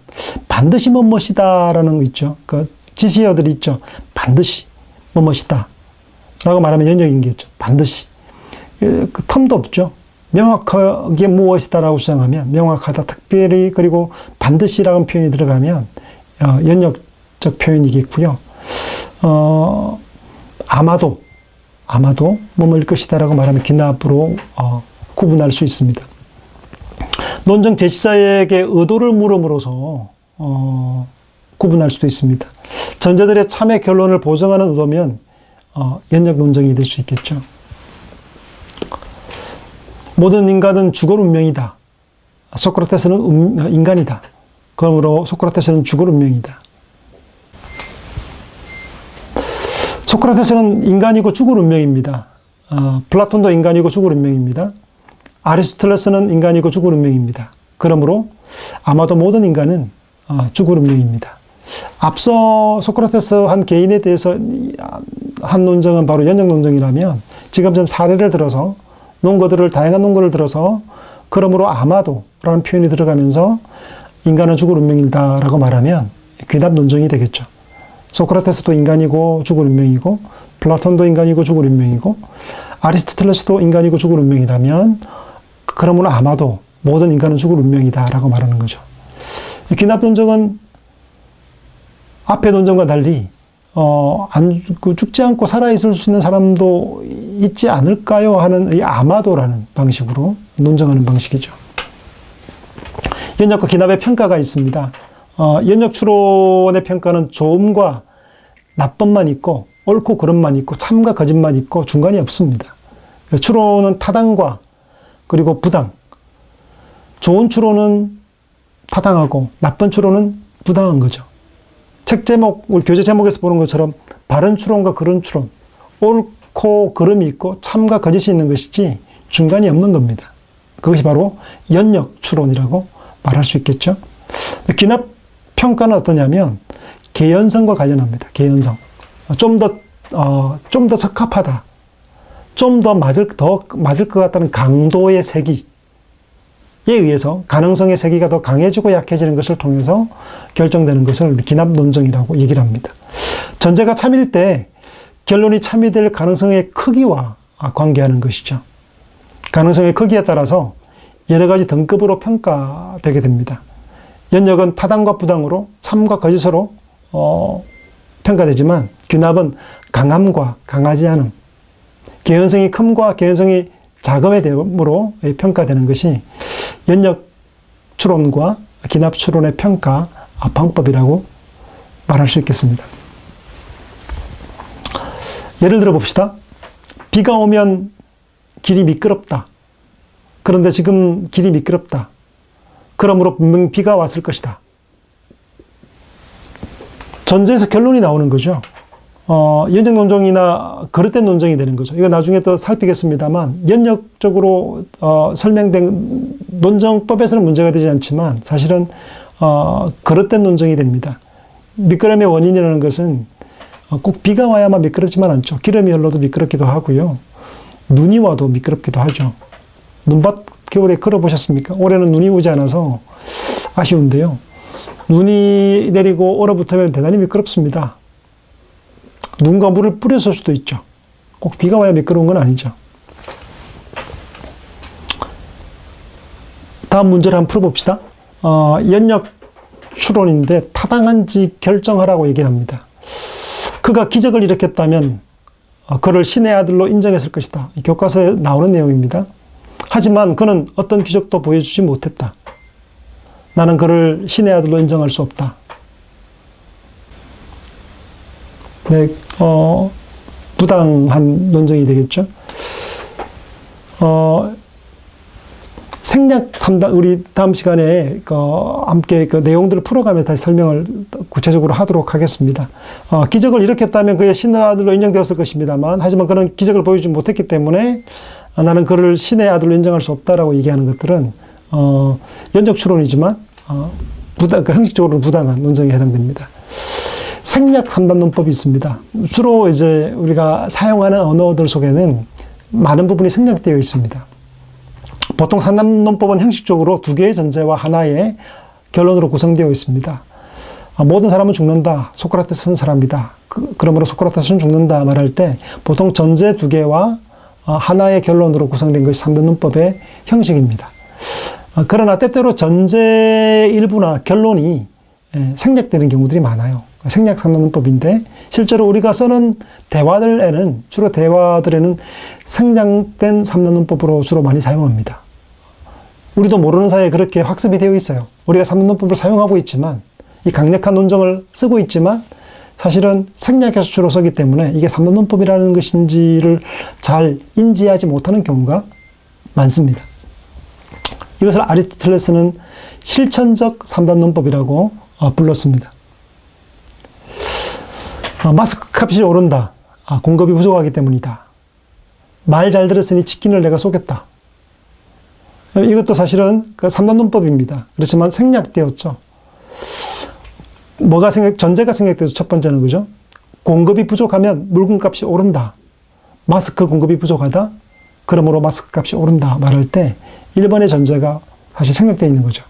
반드시 뭐뭇이다라는 거 있죠. 그 지시어들이 있죠. 반드시 뭐뭇이다 라고 말하면 연역인 게 있죠. 반드시. 그 텀도 없죠. 명확하게 무엇이다라고 주장하면, 명확하다, 특별히, 그리고 반드시라는 표현이 들어가면 연역적 표현이겠고요. 아마도 뭐뭐일 것이다라고 말하면 기납으로 구분할 수 있습니다. 논정 제시자에게 의도를 물음으로써 구분할 수도 있습니다. 전제들의 참의 결론을 보정하는 의도면 연역 논정이 될 수 있겠죠. 모든 인간은 주걸 운명이다. 소크라테스는 인간이다. 그러므로 소크라테스는 주걸 운명이다. 소크라테스는 인간이고 주걸 운명입니다. 플라톤도 인간이고 주걸 운명입니다. 아리스토텔레스는 인간이고 주걸 운명입니다. 그러므로 아마도 모든 인간은 주걸 운명입니다. 앞서 소크라테스 한 개인에 대해서 한 논정은 바로 연역 논정이라면 지금 좀 사례를 들어서 다양한 논거를 들어서 그러므로 아마도라는 표현이 들어가면서 인간은 주걸 운명이다라고 말하면 귀납 논정이 되겠죠. 소크라테스도 인간이고 주걸 운명이고 플라톤도 인간이고 주걸 운명이고 아리스토텔레스도 인간이고 주걸 운명이라면 그러므로 아마도 모든 인간은 주걸 운명이다라고 말하는 거죠. 귀납 논정은 앞의 논정과 달리 죽지 않고 살아있을 수 있는 사람도 있지 않을까요? 하는 이 아마도라는 방식으로 논정하는 방식이죠. 연역과 기납의 평가가 있습니다. 연역 추론의 평가는 좋음과 나쁨만 있고 옳고 그름만 있고 참과 거짓만 있고 중간이 없습니다. 추론은 타당과 그리고 부당. 좋은 추론은 타당하고 나쁜 추론은 부당한 거죠. 책 제목, 우리 교재 제목에서 보는 것처럼 바른 추론과 그른 추론, 옳고 그름이 있고 참과 거짓이 있는 것이지 중간이 없는 겁니다. 그것이 바로 연역 추론이라고 말할 수 있겠죠. 기납 평가는 어떠냐면 개연성과 관련합니다. 개연성. 좀 더 적합하다. 좀 더 맞을 것 같다는 강도의 세기에 의해서 가능성의 세기가 더 강해지고 약해지는 것을 통해서 결정되는 것을 기납 논정이라고 얘기를 합니다. 전제가 참일 때 결론이 참이 될 가능성의 크기와 관계하는 것이죠. 가능성의 크기에 따라서 여러 가지 등급으로 평가되게 됩니다. 연역은 타당과 부당으로 참과 거짓으로 평가되지만 귀납은 강함과 강하지 않음, 개연성이 큼과 개연성이 작음의 대으로 평가되는 것이 연역 추론과 기납 추론의 평가 방법이라고 말할 수 있겠습니다. 예를 들어 봅시다. 비가 오면 길이 미끄럽다. 그런데 지금 길이 미끄럽다. 그러므로 분명 비가 왔을 것이다. 전제에서 결론이 나오는 거죠. 연역 논정이나 거릇된 논정이 되는 거죠. 이거 나중에 또 살피겠습니다만 연역적으로 설명된 논정법에서는 문제가 되지 않지만 사실은 거릇된 논정이 됩니다. 미끄럼의 원인이라는 것은 꼭 비가 와야만 미끄럽지만 않죠. 기름이 흘러도 미끄럽기도 하고요. 눈이 와도 미끄럽기도 하죠. 눈밭 겨울에 걸어보셨습니까? 올해는 눈이 오지 않아서 아쉬운데요. 눈이 내리고 얼어붙으면 대단히 미끄럽습니다. 눈과 물을 뿌렸을 수도 있죠. 꼭 비가 와야 미끄러운 건 아니죠. 다음 문제를 한번 풀어봅시다. 연역 추론인데 타당한지 결정하라고 얘기를 합니다. 그가 기적을 일으켰다면 그를 신의 아들로 인정했을 것이다. 교과서에 나오는 내용입니다. 하지만 그는 어떤 기적도 보여주지 못했다. 나는 그를 신의 아들로 인정할 수 없다. 네, 부당한 논정이 되겠죠. 생략 3단, 우리 다음 시간에 함께 그 내용들을 풀어가면서 다시 설명을 구체적으로 하도록 하겠습니다. 기적을 일으켰다면 그의 신의 아들로 인정되었을 것입니다만, 하지만 그런 기적을 보여주지 못했기 때문에 나는 그를 신의 아들로 인정할 수 없다라고 얘기하는 것들은 연적 추론이지만 형식적으로 부당한 논정에 해당됩니다. 생략 3단 논법이 있습니다. 주로 이제 우리가 사용하는 언어들 속에는 많은 부분이 생략되어 있습니다. 보통 3단 논법은 형식적으로 두 개의 전제와 하나의 결론으로 구성되어 있습니다. 모든 사람은 죽는다. 소크라테스는 사람이다. 그러므로 소크라테스는 죽는다 말할 때 보통 전제 두 개와 하나의 결론으로 구성된 것이 3단 논법의 형식입니다. 그러나 때때로 전제 일부나 결론이 생략되는 경우들이 많아요. 생략 3단 논법인데 실제로 우리가 쓰는 대화들에는 주로 대화들에는 생략된 3단 논법으로 주로 많이 사용합니다. 우리도 모르는 사이에 그렇게 학습이 되어 있어요. 우리가 3단 논법을 사용하고 있지만 이 강력한 논정을 쓰고 있지만 사실은 생략해서 주로 쓰기 때문에 이게 3단 논법이라는 것인지를 잘 인지하지 못하는 경우가 많습니다. 이것을 아리스토텔레스는 실천적 3단 논법이라고 불렀습니다. 마스크 값이 오른다. 공급이 부족하기 때문이다. 말 잘 들었으니 치킨을 내가 쏘겠다. 이것도 사실은 그 3단 논법입니다. 그렇지만 생략되었죠. 전제가 생략되었죠. 첫 번째는 그죠? 공급이 부족하면 물건값이 오른다. 마스크 공급이 부족하다. 그러므로 마스크 값이 오른다. 말할 때 1번의 전제가 사실 생략되어 있는 거죠.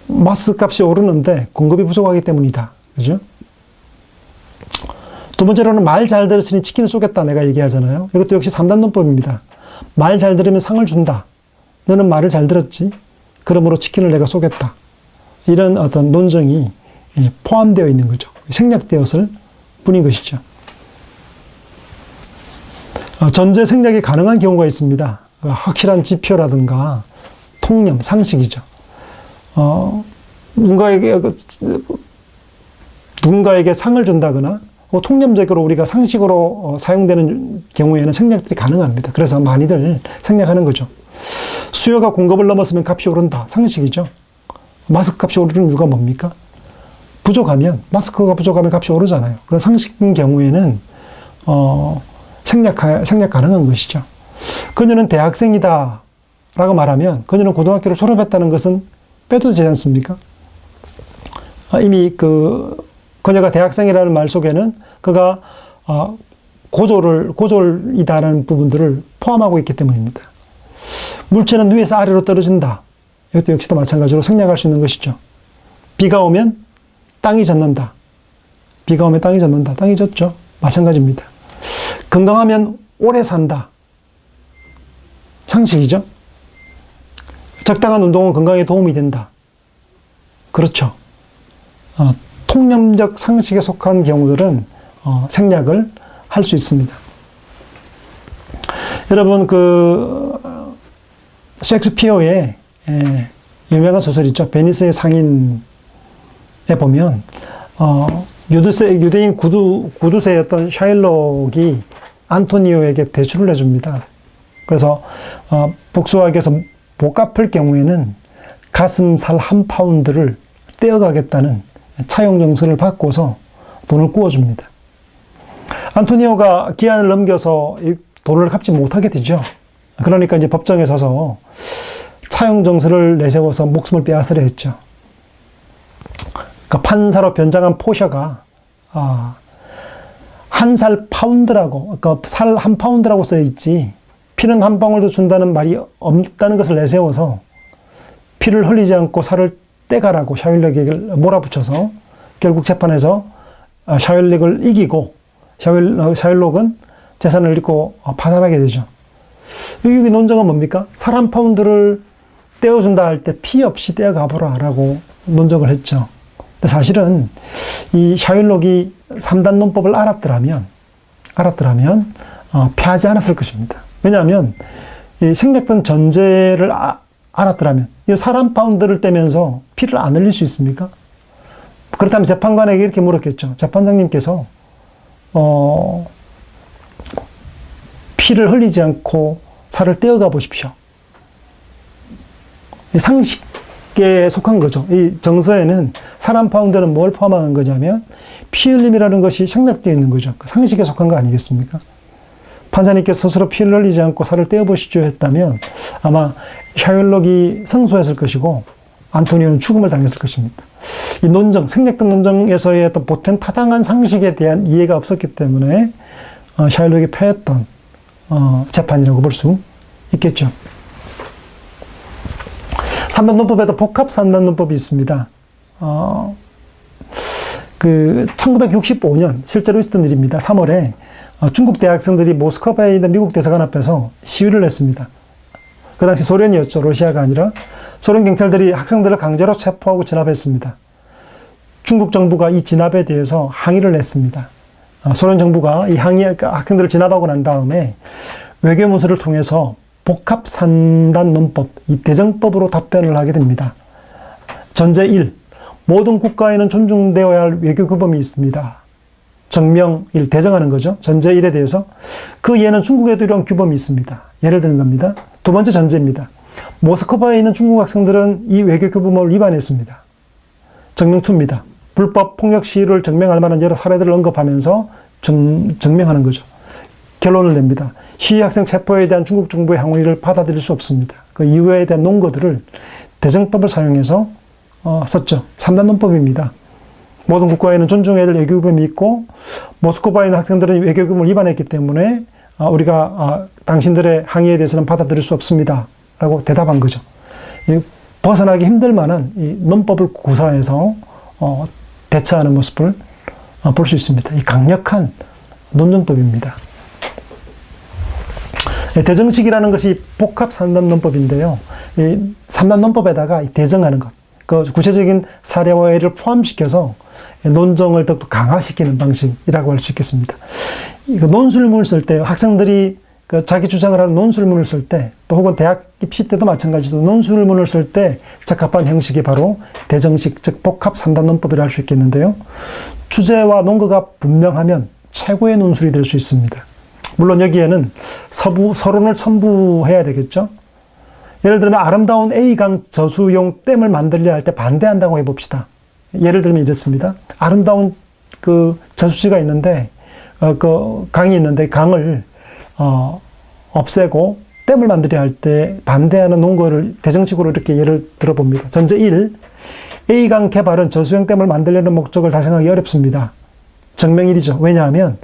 마스크 값이 오르는데 공급이 부족하기 때문이다. 그죠? 두 번째로는 말 잘 들었으니 치킨을 쏘겠다 내가 얘기하잖아요. 이것도 역시 3단 논법입니다. 말 잘 들으면 상을 준다. 너는 말을 잘 들었지? 그러므로 치킨을 내가 쏘겠다. 이런 어떤 논정이 포함되어 있는 거죠. 생략되었을 뿐인 것이죠. 전제 생략이 가능한 경우가 있습니다. 확실한 지표라든가 통념, 상식이죠. 누군가에게 상을 준다거나 통념적으로 우리가 상식으로 사용되는 경우에는 생략들이 가능합니다. 그래서 많이들 생략하는 거죠. 수요가 공급을 넘었으면 값이 오른다. 상식이죠. 마스크 값이 오르는 이유가 뭡니까? 마스크가 부족하면 값이 오르잖아요. 그런 상식인 경우에는 생략 가능한 것이죠. 그녀는 대학생이다 라고 말하면 그녀는 고등학교를 졸업했다는 것은 빼도 되지 않습니까? 이미 그녀가 대학생이라는 말 속에는 그가 고졸이다라는 부분들을 포함하고 있기 때문입니다. 물체는 위에서 아래로 떨어진다. 이것도 역시도 마찬가지로 생략할 수 있는 것이죠. 비가 오면 땅이 젖는다. 비가 오면 땅이 젖는다. 땅이 젖죠. 마찬가지입니다. 건강하면 오래 산다. 상식이죠. 적당한 운동은 건강에 도움이 된다. 그렇죠. 통념적 상식에 속한 경우들은 생략을 할 수 있습니다. 여러분 셰익스피어의 유명한 소설 있죠. 베니스의 상인에 보면 유대인 구두쇠였던 샤일록이 안토니오에게 대출을 해줍니다. 그래서 복수하기 위해서 못 갚을 경우에는 가슴살 1파운드를 떼어가겠다는 차용 정서를 받고서 돈을 구워줍니다. 안토니오가 기한을 넘겨서 돈을 갚지 못하게 되죠. 그러니까 이제 법정에 서서 차용 정서를 내세워서 목숨을 빼앗으려 했죠. 그 판사로 변장한 포셔가 한 살 파운드라고, 살 1파운드라고 써 있지 피는 한 방울도 준다는 말이 없다는 것을 내세워서 피를 흘리지 않고 살을 떼가라고 샤일록에게 몰아붙여서 결국 재판에서 샤일록을 이기고 샤일록은 재산을 잃고 파산하게 되죠. 여기 논정은 뭡니까? 살 1파운드를 떼어준다 할 때 피 없이 떼어가보라 라고 논정을 했죠. 근데 사실은 이 샤일록이 3단 논법을 알았더라면 패하지 않았을 것입니다. 왜냐하면 이 생략된 전제를 알았더라면 이 살 1파운드를 떼면서 피를 안 흘릴 수 있습니까? 그렇다면 재판관에게 이렇게 물었겠죠. 재판장님께서 피를 흘리지 않고 살을 떼어가 보십시오. 상식에 속한 거죠. 이 정서에는 사람 파운드는 뭘 포함하는 거냐면 피 흘림이라는 것이 생략되어 있는 거죠. 상식에 속한 거 아니겠습니까? 판사님께서 스스로 피를 흘리지 않고 살을 떼어보시죠 했다면 아마 샤일록이 승소했을 것이고 안토니오는 죽음을 당했을 것입니다. 이 논정, 생략된 논정에서의 어떤 보편 타당한 상식에 대한 이해가 없었기 때문에 샤일록이 패했던 재판이라고 볼 수 있겠죠. 3단 논법에도 복합 3단 논법이 있습니다. 1965년 실제로 있었던 일입니다. 3월에 중국 대학생들이 모스크바에 있는 미국 대사관 앞에서 시위를 했습니다. 그 당시 소련이었죠. 러시아가 아니라. 소련 경찰들이 학생들을 강제로 체포하고 진압했습니다. 중국 정부가 이 진압에 대해서 항의를 했습니다. 소련 정부가 이 학생들을 진압하고 난 다음에 외교문서를 통해서 복합 3단 논법, 이 대정법으로 답변을 하게 됩니다. 전제 1. 모든 국가에는 존중되어야 할 외교 규범이 있습니다. 정명 1, 대정하는 거죠. 전제 1에 대해서. 그 이에는 중국에도 이런 규범이 있습니다. 예를 드는 겁니다. 두 번째 전제입니다. 모스크바에 있는 중국 학생들은 이 외교 규범을 위반했습니다. 정명 2입니다. 불법 폭력 시위를 증명할 만한 여러 사례들을 언급하면서 증명하는 거죠. 결론을 냅니다. 시위 학생 체포에 대한 중국 정부의 항의를 받아들일 수 없습니다. 그 이유에 대한 논거들을 대정법을 사용해서 썼죠. 3단 논법입니다. 모든 국가에는 존중해야 될 외교규범이 있고 모스크바에 있는 학생들은 외교규범을 위반했기 때문에 우리가 당신들의 항의에 대해서는 받아들일 수 없습니다. 라고 대답한 거죠. 벗어나기 힘들 만한 이 논법을 구사해서 대처하는 모습을 볼 수 있습니다. 이 강력한 논정법입니다. 대정식이라는 것이 복합 3단 논법인데요. 이 3단 논법에다가 대정하는 것, 그 구체적인 사례와 예를 포함시켜서 논정을 더욱 강화시키는 방식이라고 할 수 있겠습니다. 이거 논술문을 쓸 때 학생들이 자기 주장을 하는 논술문을 쓸 때, 또 혹은 대학 입시 때도 마찬가지로 논술문을 쓸 때 적합한 형식이 바로 대정식, 즉 복합 3단 논법이라 할 수 있겠는데요. 주제와 논거가 분명하면 최고의 논술이 될 수 있습니다. 물론 여기에는 서론을 첨부해야 되겠죠. 예를 들면 아름다운 A강 저수용 댐을 만들려 할 때 반대한다고 해봅시다. 예를 들면 이렇습니다. 아름다운 그 저수지가 있는데 그 강이 있는데 강을 없애고 댐을 만들려 할 때 반대하는 논거를 대정식으로 이렇게 예를 들어봅니다. 전제 1. A강 개발은 저수용 댐을 만들려는 목적을 달성하기 어렵습니다. 정명 1이죠. 왜냐하면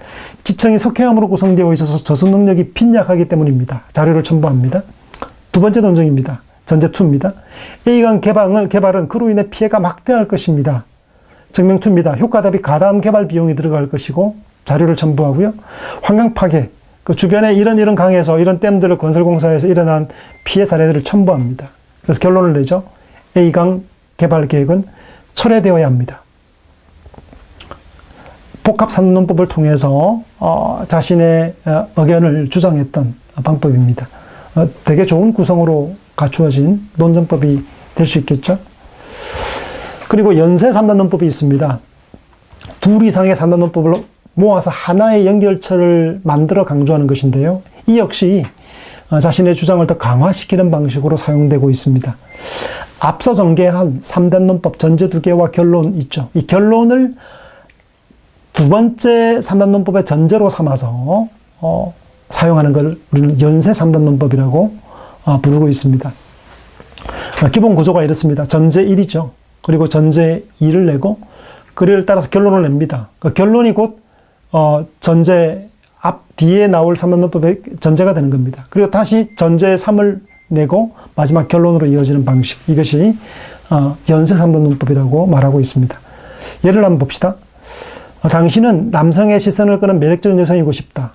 지층이 석회암으로 구성되어 있어서 저수 능력이 빈약하기 때문입니다. 자료를 첨부합니다. 두 번째 논정입니다. 전제 2입니다. A강 개발은 그로 인해 피해가 막대할 것입니다. 정명 2입니다. 효과 대비 가다한 개발 비용이 들어갈 것이고 자료를 첨부하고요. 환경 파괴, 그 주변에 이런 강에서 이런 댐들을 건설공사에서 일어난 피해 사례들을 첨부합니다. 그래서 결론을 내죠. A강 개발 계획은 철회되어야 합니다. 복합 3단 논법을 통해서 자신의 의견을 주장했던 방법입니다. 되게 좋은 구성으로 갖추어진 논정법이 될 수 있겠죠. 그리고 연쇄 3단 논법이 있습니다. 둘 이상의 3단 논법을 모아서 하나의 연결체를 만들어 강조하는 것인데요. 이 역시 자신의 주장을 더 강화시키는 방식으로 사용되고 있습니다. 앞서 전개한 3단 논법 전제 2개와 결론 있죠. 이 결론을 두 번째 3단 논법의 전제로 삼아서 사용하는 걸 우리는 연쇄 3단 논법이라고 부르고 있습니다. 기본 구조가 이렇습니다. 전제 1이죠. 그리고 전제 2를 내고 그를 따라서 결론을 냅니다. 그 결론이 곧 전제 뒤에 나올 3단 논법의 전제가 되는 겁니다. 그리고 다시 전제 3을 내고 마지막 결론으로 이어지는 방식. 이것이 연쇄 3단 논법이라고 말하고 있습니다. 예를 한번 봅시다. 당신은 남성의 시선을 끄는 매력적인 여성이고 싶다.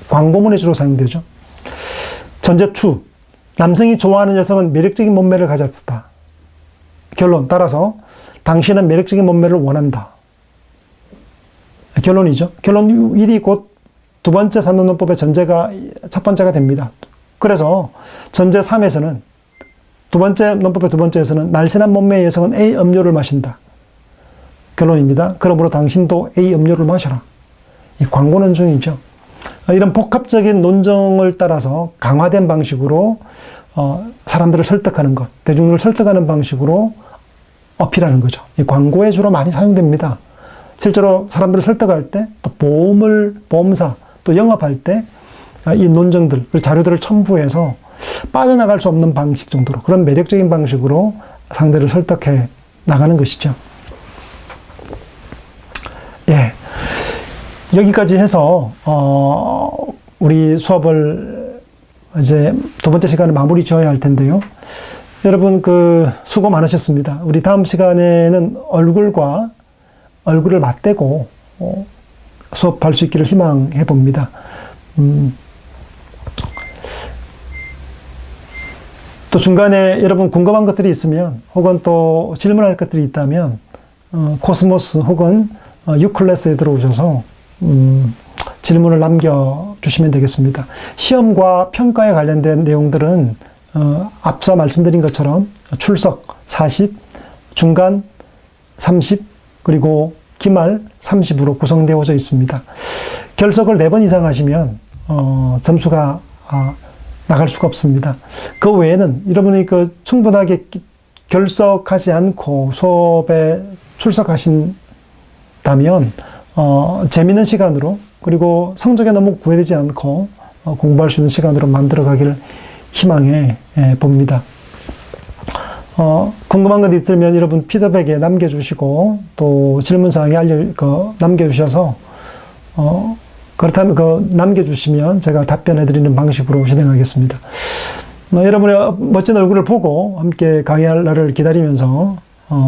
광고문에 주로 사용되죠. 전제 2. 남성이 좋아하는 여성은 매력적인 몸매를 가졌다. 결론 따라서 당신은 매력적인 몸매를 원한다. 결론이죠. 결론 1이 곧 두 번째 3단 논법의 전제가 첫 번째가 됩니다. 그래서 전제 3에서는 두 번째 논법의 두 번째에서는 날씬한 몸매의 여성은 A 음료를 마신다. 결론입니다. 그러므로 당신도 A 음료를 마셔라. 이 광고는 중이죠. 이런 복합적인 논정을 따라서 강화된 방식으로 사람들을 설득하는 것, 대중들을 설득하는 방식으로 어필하는 거죠. 이 광고에 주로 많이 사용됩니다. 실제로 사람들을 설득할 때, 또 보험사, 또 영업할 때, 이 논증들, 자료들을 첨부해서 빠져나갈 수 없는 방식 정도로, 그런 매력적인 방식으로 상대를 설득해 나가는 것이죠. 예. 여기까지 해서, 우리 수업을 이제 두 번째 시간에 마무리 지어야 할 텐데요. 여러분, 수고 많으셨습니다. 우리 다음 시간에는 얼굴을 맞대고, 수업할 수 있기를 희망해 봅니다. 또 중간에 여러분 궁금한 것들이 있으면, 혹은 또 질문할 것들이 있다면, 코스모스 혹은 유클래스에 들어오셔서, 질문을 남겨주시면 되겠습니다. 시험과 평가에 관련된 내용들은, 앞서 말씀드린 것처럼 출석 40, 중간 30, 그리고 기말 30으로 구성되어져 있습니다. 결석을 4번 이상 하시면, 점수가, 나갈 수가 없습니다. 그 외에는 여러분이 충분하게 결석하지 않고 수업에 출석하신다면, 재미있는 시간으로, 그리고 성적에 너무 구애되지 않고, 공부할 수 있는 시간으로 만들어 가기를 희망해 봅니다. 궁금한 것 있으면 여러분 피드백에 남겨주시고, 또 질문사항에 남겨주셔서, 그렇다면 남겨주시면 제가 답변해드리는 방식으로 진행하겠습니다. 여러분의 멋진 얼굴을 보고 함께 강의할 날을 기다리면서,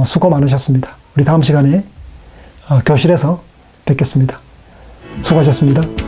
수고 많으셨습니다. 우리 다음 시간에, 교실에서 뵙겠습니다. 수고하셨습니다.